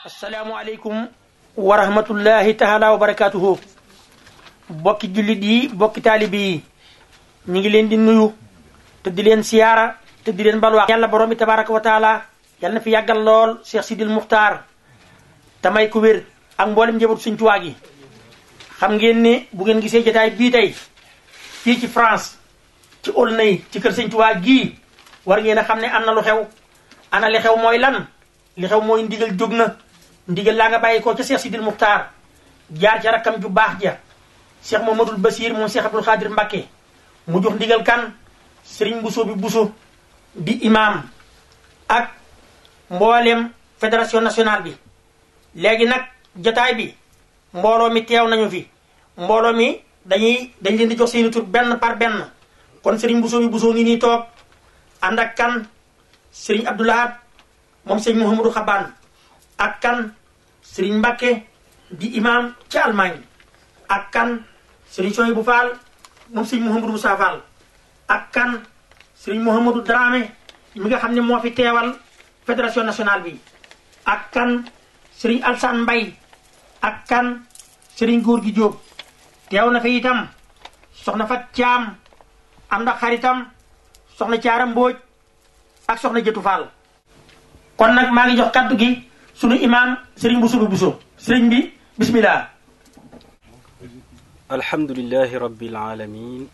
asalaamualeykum wa rahmatullahi taala wa barakatuhu. bokki jullit yi bokki taalibi yi ñi ngi leen di nuyu te di leen siyaara te di leen balwaa yàlla borom bi tabaraka wa taala yàlla na fi yàggal lool Cheikh Sidil Muxtaar te may ko wér ak mboolem njabootu Sëñ Tuubaa gi. xam ngeen ne bu ngeen gisee jotaay bii tey fii ci France ci Aulnay ci kër Sëñ Tuubaa gii war ngeen a xam ne am na lu xew. ana li xew mooy lan li xew mooy ndigal jóg na ndigal laa nga bàyyi ko ca Cheikh Sidil Muxtaar jaar ca rakkam ju baax ja Cheikh Mamadul Basir moom Cheikh Abdul Xaadir Mbakke mu jox ndigal kan Serigne Bousso bi Bousso di imam ak mboolem fédération nationale bi. léegi nag jotaay bi mbooloo mi teew nañu fi mbooloo mi dañ leen di jox seeni tur benn par benn. kon Serigne Bousso bi Bousso ngi nii toog ànd ak kan Serigne Abdoulahat moom sëñ Mouhamadou Xabaan ak kan Serigne Mbakke di imam ci Allemagne ak kan Serigne Sohibou Fall moom sëñ Mouhamadou Moussa Fall ak kan Serigne Mouhamadou Dramé mi nga xam ne moo fi teewal fédération nationale bi ak kan Serigne Alsane Mbaye ak kan Serigne Gorgui Diop teew na fi itam soxna Fat Thiam ànd ak xaritam soxna Thiara Mbodj ak soxna Jëtu Fall. kon nag maa ngi jox kaddu gi sunu imam Serigne Bousso bi Bousso Serigne bi bismillah. alhamdulillahi rabbil alamin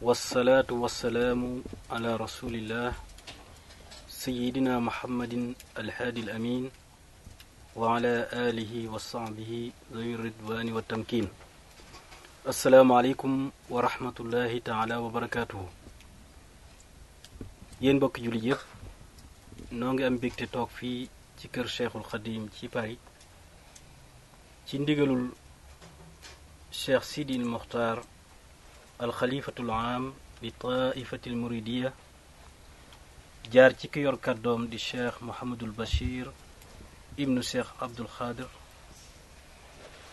wassalatu wassalamu ala rasulillah sayyidina muhammadin alhaadi alamin wa ala alihi wa sahbihi zawi ridwani wa tamkin. assalaamu aleykum wa rahmatullahi taala wa barakatuhu. yéen mbokki jullit yëpp noo ngi am mbégte toog fii ci kër Cheikhul Khadim ci Paris ci ndigalul Cheikh Sidil Muxtaar alxalifatul aam di taifatil muridiya jaar ci ki yor kàddoom di Cheikh Mouhamadul Bachir ibnu Cheikh Abdul Xaadir.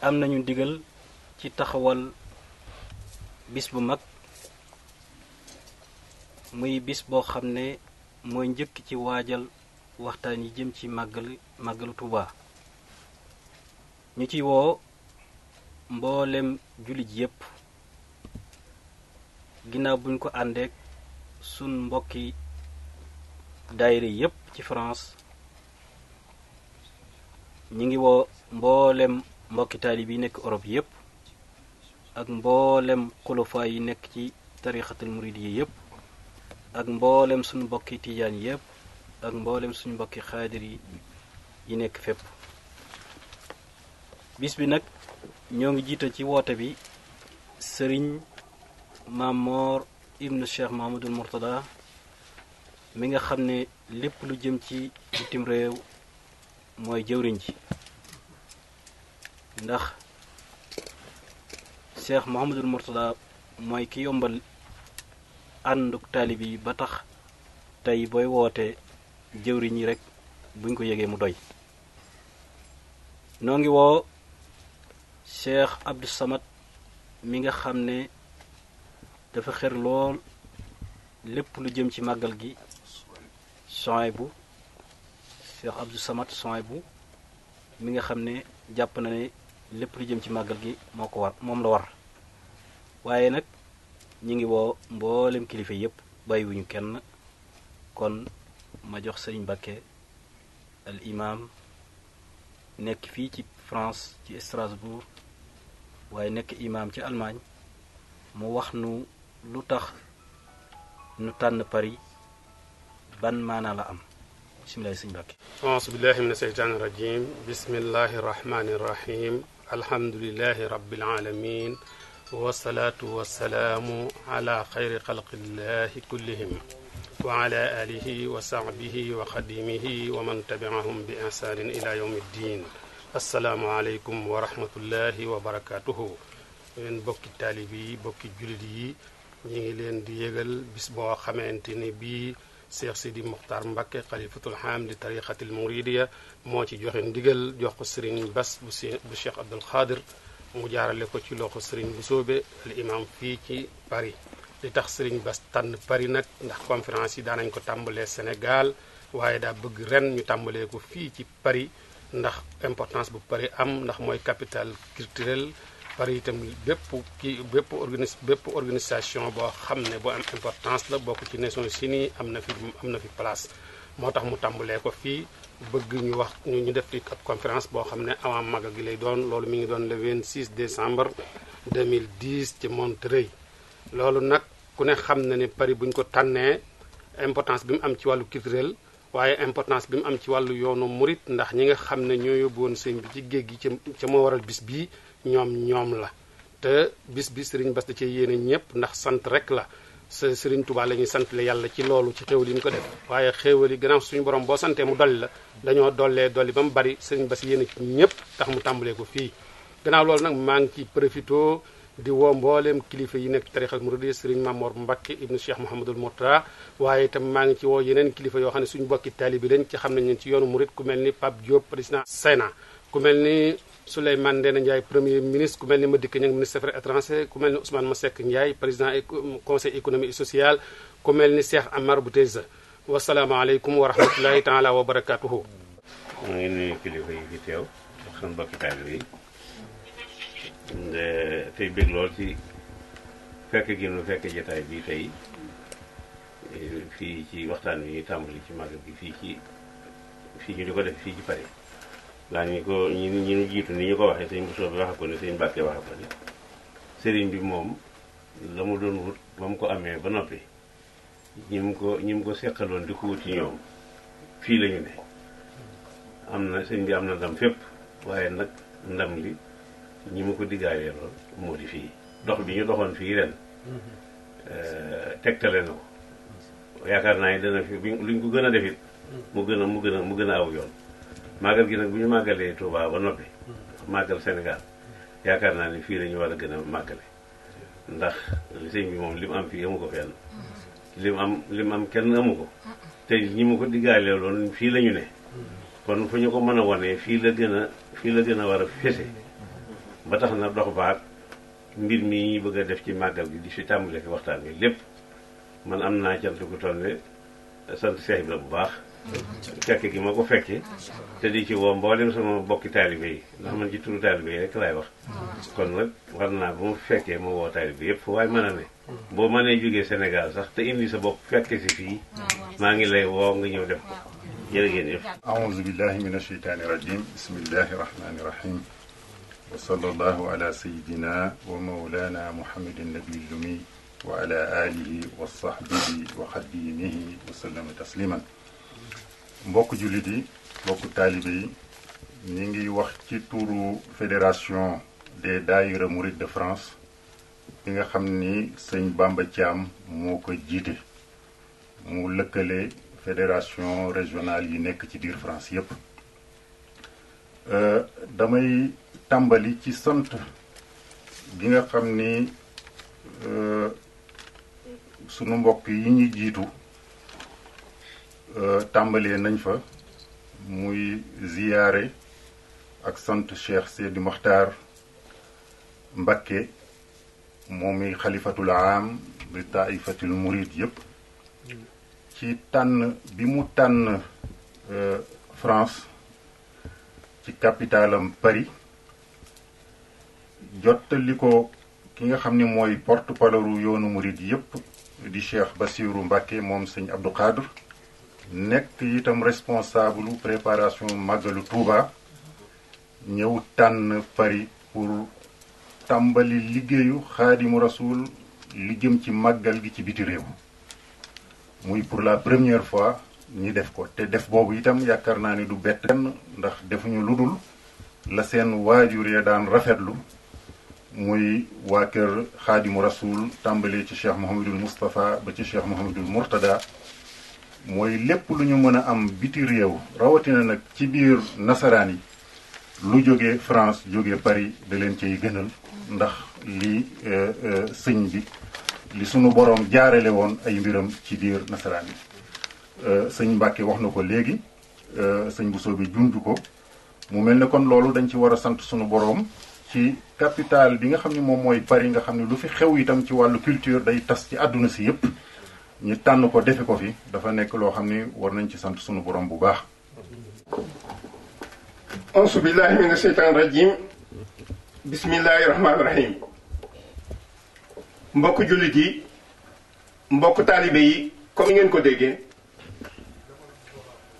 am nañu ndigal ci taxawal bis bu mag muy bis boo xam ne mooy njëkk ci waajal waxtaan yi jëm ci màggalu Tuuba. ñu ci woo mboolem jullit yépp ginnaaw buñ ko àndeek sun mbokki daayira yépp ci France. ñi ngi woo mboolem mbokki taalib yi nekk Europe yépp ak mboolem xulafaa yi nekk ci tarixatul muridiyya yépp ak mboolem suñu mbokki tijaan yépp ak mboolem suñu mbokki xaadir yi nekk fépp. bis bi nag ñoo ngi jiital ci woote bi sëriñ Mamor ibnu Cheikh Mahamadul Mourtada mi nga xam ne lépp lu jëm ci bitim réew mooy jëwriñ ji. ndax Cheikh Mahamadul Mourtada mooy ki yombal ànduk taalib yi ba tax tey booy woote jëwriñ yi rek buñ ko yegee mu doy. noo ngi woo Cheikh Abdou Samad mi nga xam ne dafa xër lool lépp lu jëm ci màggal gi. Souhaïbou Cheikh Abdou Samad Souhaïbou mi nga xam ne jàpp na ne lépp lu jëm ci màggal gi moo ko war moom la war. waaye nag ñi ngi woo mboolem kilifa yépp bàyyiwuñu kenn. kon ma jox Sëriñ Mbakke al imam nekk fii ci France ci Strasbourg waaye nekk imam ci Allemagne mu wax nu lu tax nu tànn Paris ban maanaa la am. bismillahi Sëriñ Mbakke. auzu billahi mina sheytaani rajim bismillahi rahmani rahim alhamdulillahi rabbil alamin wasalaatu wasalaamu ala xayri xalqillahi kullihim wa ala alihi wa sahbihi wa xadimihi wa man tabiahum bi ihsanin ila yawmi ddin. assalaamu aleykum wa rahmatullahi wa barakatuhu. leen bokki taalib yi bokki jullit yi ñi ngi leen di yëgal bis boo xamante ni bii Cheikh Sidi Muxtaar Mbakke xalifatul aam di tariqatil muridiya moo ci joxe ndigal jox ko Serigne Bass bu Cheikh Abdul Xaadir mu jaarale ko ci loxo Serigne Bousso-be al imam fii ci Paris. li tax Serigne Bass tànn Paris nag ndax conférence yi daanañ ko tàmbalee Sénégal waaye daa bëgg ren ñu tàmbalee ko fii ci Paris ndax importance bu Paris am ndax mooy capitale culturelle Paris itam bépp organisation boo xam ne boo am importance la bokk ci Nations Unies am na fi place moo tax mu tàmbalee ko fii bëgg ñu def fi ab conférence boo xam ne avant magal gi lay doon loolu mi ngi doon le 26 décembre 2010 ci Montreuil loolu nag ku ne xam na ne Paris bu ñu ko tànnee importance bi mu am ci wàllu culturel waaye importance bi mu am ci wàllu yoonu murit ndax ñi nga xam ne ñoo yóbbu woon sëñ bi ci géej gi ca moo waral bis bii ñoom la te bis bi Serigne Bass da cee yéene ñëpp ndax sant rek la Serigne Touba la ñuy sant la yàlla ci loolu ci xéwal yi ñu ko def waaye xéwal yi gannaaw suñu borom boo santee mu dolli la dañoo dolli ba mu bari Serigne Bass yéene ci ñëpp tax mu tàmbalee ko fii gannaaw loolu nag maa ngi ci profito di woo mbooleem kilifa yi nekk tarixal murid Serigne Mamor Mbacké ibnu Cheikh Mouhamadul Mourtada waaye itam maa ngi ci woo yeneen kilifa yoo xam ne suñu bokki taalibi lañ ci xam nañ leen ci yoonu murid ku mel ni Pape Diop président Sénat ku mel ni Souleymane Ndéné Ndiaye premier ministre ku mel ni Madické Niang ministre des Affaires étrangères ku mel ni Ousmane Masseck Ndiaye président conseil économique et social ku mel ni Cheikh Amar Bouteza wasalaamaaleykum wa rahmatullahi taala wa barakatuhu. maa ngi nuyu kilifa yi fi teew ak seen bokki taalibe yi tey bëgg lool ci fekk gi nu fekk jotaay bi tey fii ci waxtaan wi ñuy tàmbali ci màggal gi fii ñu di ko def fii ci Paris laa ñu ko ñu jiitu ni ñu ko waxee sëñ Bousso bi waxe ko ne sëñ Mbàkke waxe ko ne sëriñ bi moom la mu doon wut ba mu ko amee ba noppi ñi mu ko seqaloon di ko wut ci ñoom fii la ñu ne am na sëñ bi am na ndam fépp waaye nag ndam li ñi mu ko diggaalee lool moo di fii dox bi ñu doxoon fii ren tegtale na ko yaakaar naa ni dana fi luñ ko gën a defit mu gën a aw yoon màggal gi nag bu ñu màggalee Touba ba noppi màggal Sénégal yaakaar naa ni fii la ñu war a gën a màggale ndax sëñ bi moom li mu am fii amu ko fenn li mu am kenn amu ko te ñi mu ko diggaalee loon fii la ñu ne kon fu ñu ko mën a wonee fii la gën a war a fese ba tax na dox baat mbir mi ñuy bëgg a def ci màggal gi di fi tàmbale fi waxtaan bi lépp man am naa cant ku toll ne sant Cheikh Ibra bu baax fekk gi ma ko fekke te di ci woo mboolem sama bokki taalibe yi ndax man ci turu taalibe yi rek laay wax kon nag war naa ba ma fekkee ma woo taalibe yëpp waaye mën a ne boo mënee jógee Sénégal sax te indi sa bopp fekke si fii maa ngi lay woo nga ñëw def ko jërë ngeen jëf. aouzu billahi min asheytaani rajim bismillahi rahmani rahim wa sallallahu ala sayidina wa mawlana muhammadin nabiyyil ummi wa ala alihi wa sahbihi wa xadimihi wa sallama tasliman. mbokk jullit yi mbokk taalibe yi ñi ngi wax ci turu fédération des daïra mourides de France bi nga xam ni sëñ Bamba Thiam moo ko jiite mu lëkkale fédération régionale yi nekk ci biir France yépp damay tàmbali ci sant gi nga xam ni sunu mbokk yi ñuy jiitu tàmbalee nañ fa muy ziyaare ak sant Cheikh Seydi Mokhtar Mbacké moom mi xalifatul aam bi taifatul murid yépp ci tànn bi mu tànn France ci capitalam Paris jottali ko ki nga xam ni mooy porte-parole yoonu murid yépp di Cheikh Bassirou Mbacké moom sëñ Abdou Khadr nekk itam responsable préparation màggalu Touba ñëw tànn Paris pour tàmbali liggéeyu Xaadimu Rasuul li jëm ci màggal gi ci biti réew muy pour la première fois ñi def ko te def boobu itam yaakaar naa ni du bett kenn ndax defuñu lu dul la seen waajur ya daan rafetlu muy waa kër Xaadimu Rasuul tàmbalee ci Cheikh Mouhamadul Moustapha ba ci Cheikh Mouhamadul Mourtada mooy lépp lu ñu mën a am biti réew rawatina nag ci biir nasaraan yi lu jóge France jóge Paris da leen cay gënal ndax li sëñ bi li sunu boroom jaarale woon ay mbiram ci biir nasaraan yi sëñ Mbàkke wax na ko léegi sëñ Bousso bi junj ko mu mel ne kon loolu dañ ci war a sant sunu boroom ci capitale bi nga xam ne moom mooy Paris nga xam ne lu fi xew itam ci wàllu culture day tas ci àdduna si yépp ñu tànn ko defe ko fi dafa nekk loo xam ne war nañ ci sant sunu borom bu baax auzu billahi mina sheytaan rajim bismillahi rahmaani rahim. mbokk jullit yi, mbokk taalibe yi, comme ngeen ko déggee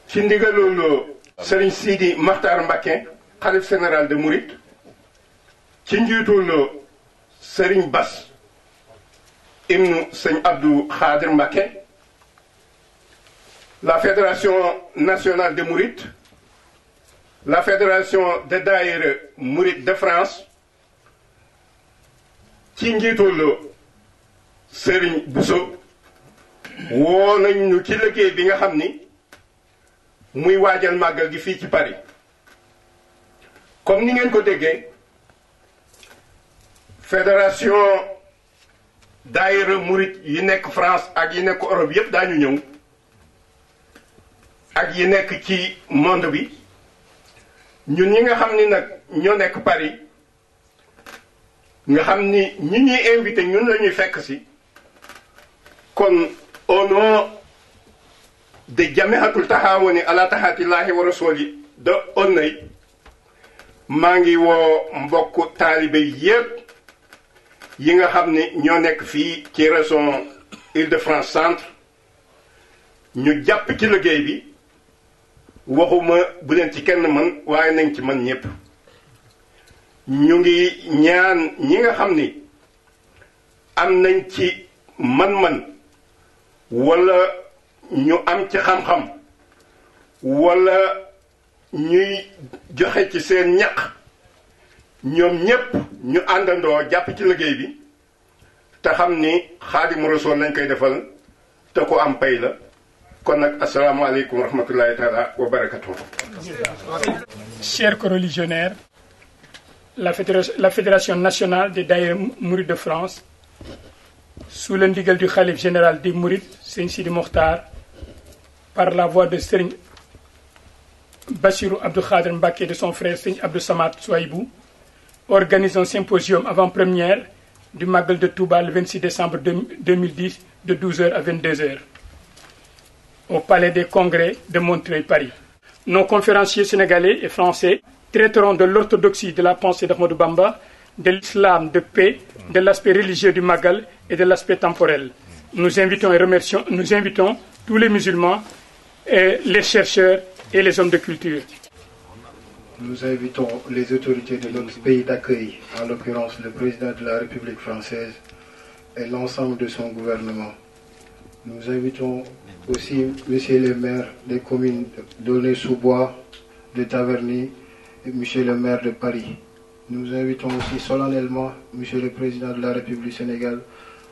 ci ndigalul Serigne Sidi Makhtar Mbacké xalif général de Mouride, ci njiitul Serigne Bass ibnu Sëñ Abdou Khadir Mbacké, la Fédération nationale de Mouride, la Fédération des Daïra Mouride de France, ci njiitul Serigne Bousso, woo nañ ñu ci liggéey bi nga xam ni muy waajal màggal gi fii ci Paris. comme ni ngeen ko déggee, fédération daayira murit yi nekk France ak yi nekk Europe yépp daañu ñëw, ak yi nekk ci monde bi. ñun ñi nga xam ni nag ñoo nekk Paris, nga xam ni ñi ñuy invité ñun la ñuy fekk si, kon au nom de jamiatul tahawuni ala tahatillahi wa rasuli de Aulnay, maa ngi woo mbokk taalibe yépp yi nga xam ni ñoo nekk fii ci région Île-de-France centre, ñu jàpp ci liggéey bi. waxuma bu leen ci kenn man, waaye nañ ci man ñépp. ñu ngi ñaan ñi nga xam ni am nañ ci man-man wala ñu am ci xam-xam wala ñuy joxe ci seen ñaq, ñoom ñépp ñu àndandoo jàpp ci liggéey bi te xam ni Xaadimu Rasuul lañ koy defal te ko am pay la. kon nag asalaamaaleykum wa rahmatullahi taala wa barakatuh. Chers coreligionnaires, la Fédération nationale des Daïra Mourides de France, sous le ndigal du Khalife général des Mourides, Serigne Sidi Mokhtar, par la voix de Serigne Bassirou Abdou Khadir Mbacké et de son frère Serigne Abdou Samad Souaïbou, organise un symposium avant-première du Magal de Touba le 26 décembre 2010 de 12h à 22h. Au Palais des Congrès de Montreuil, Paris. Nos conférenciers sénégalais et français traiteront de l'orthodoxie de la pensée d'Ahmadou Bamba, de l'islam de paix, de l'aspect religieux du Magal et de l'aspect temporel. Nous invitons tous les musulmans, et les chercheurs et les hommes de culture. Nous invitons les autorités de notre pays d'accueil, en l'occurrence le président de la République française et l'ensemble de son gouvernement. Nous invitons aussi monsieur le maire des communes d'Aulnay-sous-Bois, de Taverny et monsieur le maire de Paris. Nous invitons aussi solennellement monsieur le président de la République du Sénégal,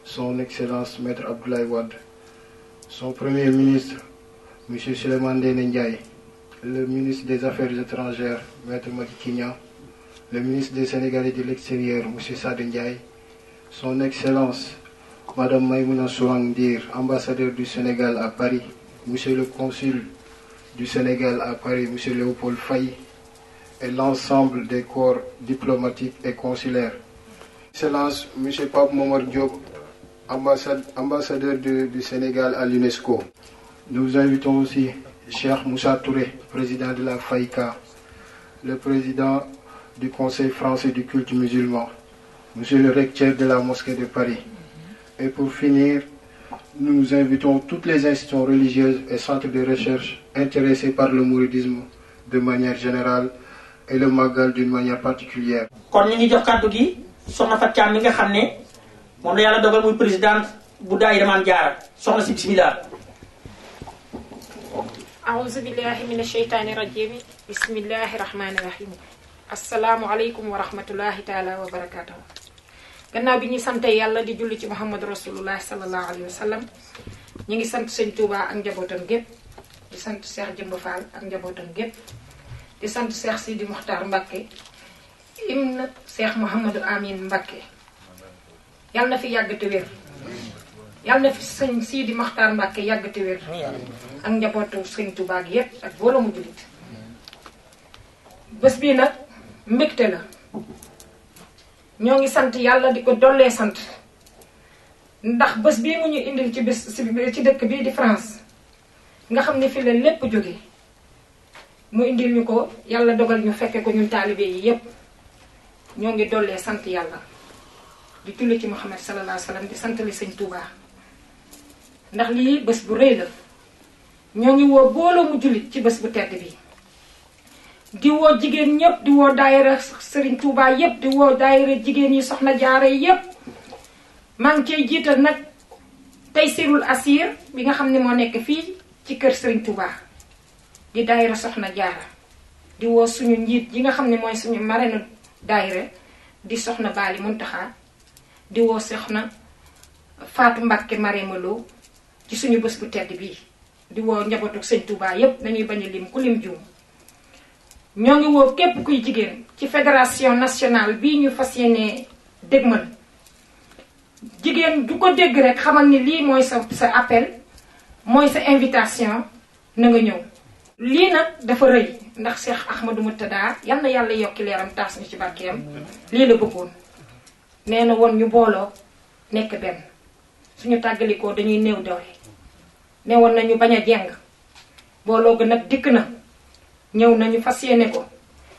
son Excellence Maître Abdoulaye Wade, son premier ministre monsieur Souleymane Ndéné Ndiaye, le ministre des Affaires étrangères Maître Madické Niang, le ministre des Sénégalais de l'extérieur monsieur Sadé Ndiaye, son Excellence Madame Maïmouna Sourang Ndir, ambassadeur du Sénégal à Paris, monsieur le consul du Sénégal à Paris, monsieur Léopold Faye, et l'ensemble des corps diplomatiques et consulaires. Excellence, monsieur Pape Momar Diop, ambassadeur du Sénégal à l'UNESCO. Nous invitons aussi Cheikh Moussa Touré, président de la FAICA, le président du Conseil français du culte musulman, monsieur le recteur de la mosquée de Paris. Et pour finir, nous invitons toutes les institutions religieuses et centres de recherche intéressés par le mouridisme de manière générale et le Magal d'une manière particulière. kon ñu ngi jox kàddu gi soxna Fatou Thiam mi nga xam ne moom la yàlla dogal muy présidente bu daayira Maam Jaara soxna si bismillah. A'uuzu billahi mina shaytaani rajiim. Bismillahi rahmaani rahiim. Assalaamu aleykum wa rahmatullahi taala wa barakaatuhu. gannaaw bi ñuy sante yàlla di julli ci Muhammad rasulullah sallallahu alayhi wa sallam, ñu ngi sant sëñ Touba ak njabootam gépp, di sant Cheikh Jëmb Fall ak njabootam gépp, di sant Cheikh Sidi Mokhtar Mbacké ibn Cheikh Mouhamadou Amine Mbacké. yàlla na fi yàgg te wér, yàlla na fi sëñ Sidi Mokhtar Mbacké yàgg te wér ak njabootu sëñ Touba ak yépp ak booloo mu jullit. bés bii nag mbégte la, ñoo ngi sant yàlla di ko dollee sant, ndax bés bii mu ñu indil ci dëkk bii di France nga xam ne fi la lépp jóge mu indil ñu ko yàlla dogal ñu fekke ko ñun taalibe yi yépp ñoo ngi dollee sant yàlla di julli ci Muhammad sallallahu alayhi wa sallam di santali sëñ Touba ndax lii bés bu rëy la ñoo ngi woo booloo mu jullit ci bés bu tedd bi di woo jigéen ñëpp di woo daayira Serigne Touba yépp di woo daayira jigéen yi soxna jaara yépp maa ngi cay jiital nag Taysirul Asir bi nga xam ne moo nekk fii ci kër Serigne Touba di daayira soxna jaara di woo suñu njiit yi nga xam ne mooy suñu marraine daayira di soxna Baali Muntaxa di woo soxna Faatu Mbàkke Marème Lo ci suñu bés bu tedd bii di woo njabootu Sëñ Touba yépp dañuy bañ a lim ku lim juum ñoo ngi woo képp kuy jigéen ci fédération nationale bii ñu fas yéene dégmal jigéen du ko dégg rek xamal ni lii mooy sa appel mooy sa invitation na nga ñëw lii nag dafa rëy ndax Cheikh Ahmadou Moutada yal na yàlla yokki leeram taas ñu ci barkeem lii la bëggoon nee na woon ñu booloo nekk benn suñu tàggalikoo dañuy néew doole ne woon nañu bañ a jeng booloo ga nag dikk na ñëw nañu fas yéene ko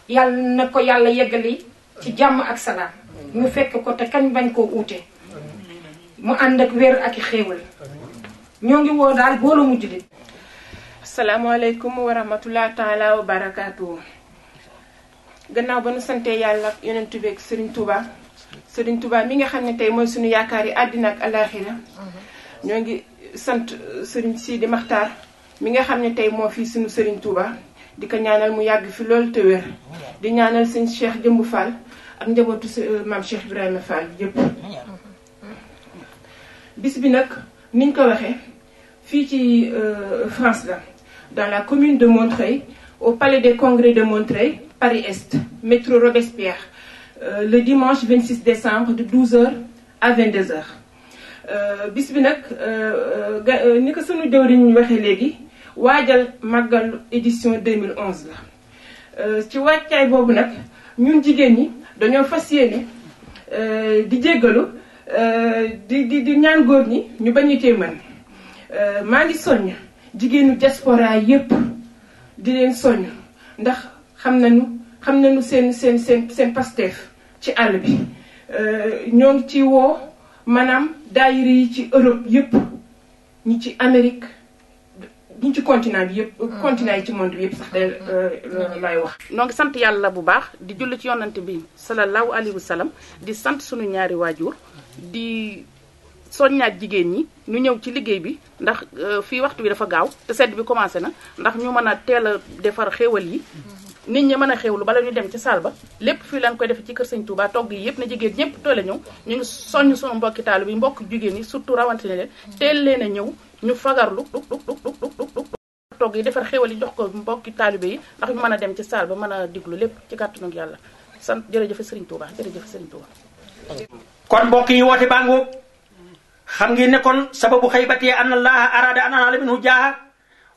yàlla na ko yàlla yeggali ci jàmm ak salaam ñu fekk ko te kañ bañ koo uute mu ànd ak wér ak i xéewal ñoo ngi woo daal booloo mu jullit. asalaamaaleykum wa rahmatulah taala wa barakaatu. gannaaw ba nu santee yàlla ak yonent bi ak Serigne Touba mi nga xam ne tey mooy suñu yaakaar yi àddina ak alaaxira ñoo ngi sant Serigne Sidi Maxtaar mi nga xam ne tey moo fii suñu Serigne Touba di ko ñaanal mu yàgg fi loolu te wér di ñaanal sëñ Cheikh Jëmbu Fall ak njabootu maam Cheikh Ibrahima Fall yëpp. bis bi nag niñ ko waxee fii ci France la dans la commune de Montreuil au palais des congrès de Montreuil Paris-Est métro Robespierre le dimanche 26 décembre de 12h à 22h. bis bi nag ni ko sunu jëwriñ waxee léegi waajal màggal édition 2011 la ci wàccaay boobu nag ñun jigéen ñi dañoo fas yéene di jéggalu di ñaan góor ñi ñu bañ a tee mën maa ngi soññ jigéenu diaspora yépp di leen soññ ndax xam nañu seen Pastef ci àll bi ñoo ngi ci woo maanaam daayira yi ci Europe yépp ñi ci Amérique ñi ci continent bi yépp continent yi ci monde bi yépp sax de lay wax. noo ngi sant yàlla bu baax di julli ci yonante bi sallallahu alayhi wa sallam di sant sunu ñaari waajur di soññaat jigéen ñi ñu ñëw ci liggéey bi ndax fii waxtu bi dafa gaaw te sedd bi commencé na ndax ñu mën a teel a defar xéewal yi nit ñi mën a xéewlu bala ñu dem ci saal ba lépp fii lañ koy defee ci kër Sëñ Touba togg yi yëpp na jigéen ñëpp toole ñëw ñu ngi soññ sunu mbokki taalibe bi mbokk jigéen ñi surtout rawantine leen teel leen a ñëw ñu fagarlu togg yi defar xéewal yi jox ko mbokki taalibe yi ndax ñu mën a dem ci saal ba mën a diglu lépp ci kàttanu yàlla sant jërëjëf Sëriñ Touba jërëjëf Sëriñ Touba. kon mbokk yi woote bàngoo xam ngeen ne kon sababu xaybati an allaha arada an anala minhu jaaha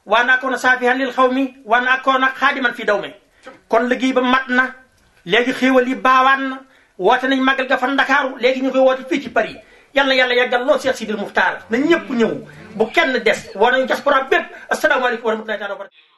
waan akoona saafihan lil xawmi waan akoona xaadiman fi dawme kon liggéey ba mat na léegi xéewal yi baawaan na woote nañ màggal ga fan Ndakaaru léegi ñu koy woote fii ci Paris yal na yàlla yàggal lool Cheikh Sidil Muxtaar na ñëpp ñëw bu kenn des woo nañu diaspora bépp asalaamaaleykum wa rahmatullahi taala wa barakatuh